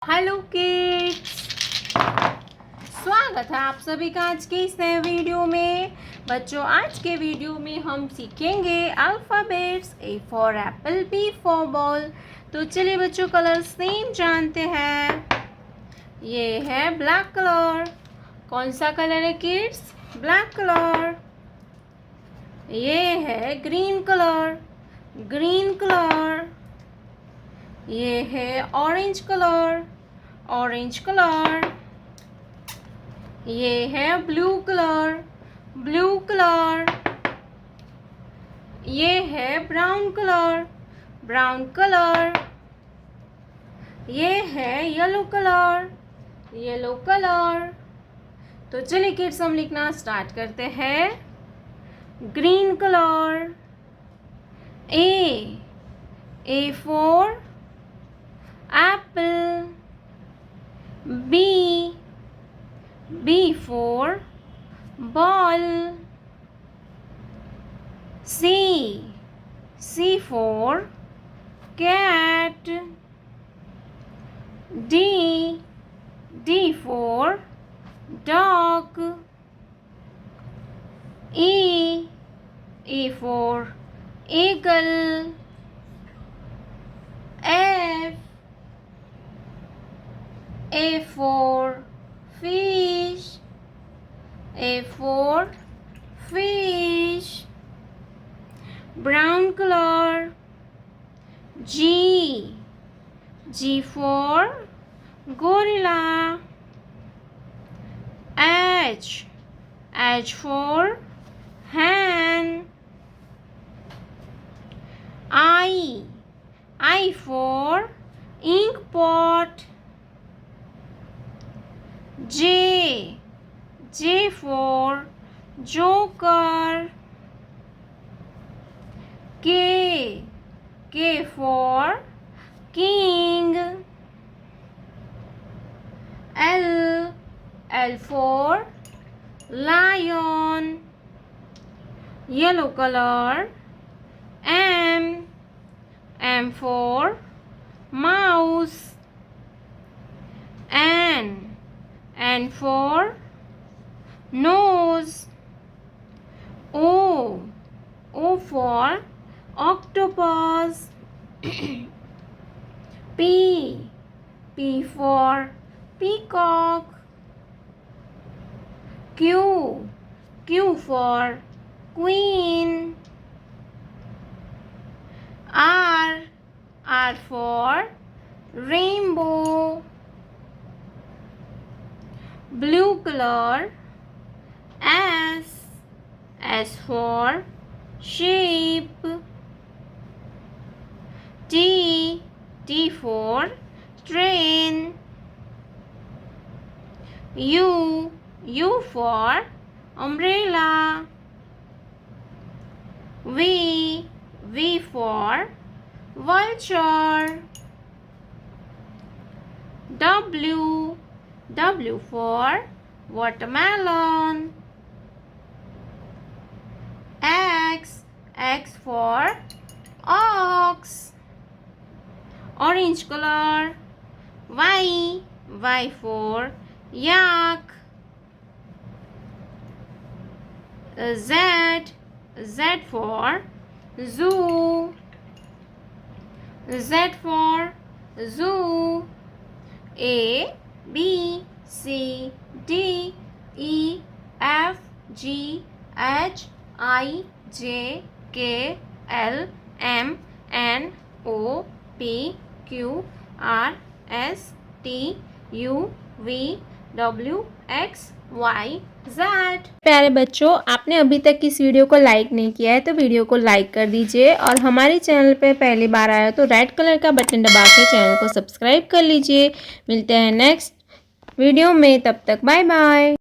Hello kids, स्वागत है आप सभी का आज के इस नए वीडियो में। बच्चों, आज के वीडियो में हम सीखेंगे alphabets. A for apple, B for ball. तो चलिए बच्चों, कलर्स नेम जानते हैं। ये है ब्लैक कलर। कौन सा कलर है किड्स? Black colour. ये है ग्रीन कलर। Green colour. ये है ऑरेंज कलर। Orange colour. ये है ब्लू कलर। Blue colour. ये है ब्राउन कलर। Brown colour. ये है येलो कलर। Yellow colour. तो चलिए किड्स, हम लिखना स्टार्ट करते हैं। Green colour. A for apple. B for ball. C for cat. D for dog. E for eagle. A for fish. A for fish. Brown color. G for gorilla. H for hen. I for ink pot. J for joker. K for king. L for lion. Yellow color. M for mouse. N for nose. O for octopus. P for peacock. Q for queen. R for rainbow. Blue color. S for sheep. T for train. U for umbrella. V for vulture. W for watermelon. X for ox. Orange color. Y for yak. Z for zoo. Z for zoo. A B C D E F G H I J K L M N O P Q R S T U V W X Y Z। प्यारे बच्चों, आपने अभी तक इस video को like नहीं किया है तो वीडियो को लाइक कर दीजिए, और हमारे चैनल पे पहली बार आया तो रेड कलर का बटन दबा के चैनल को सब्सक्राइब कर लीजिए। मिलते हैं नेक्स्ट वीडियो में, तब तक बाय बाय।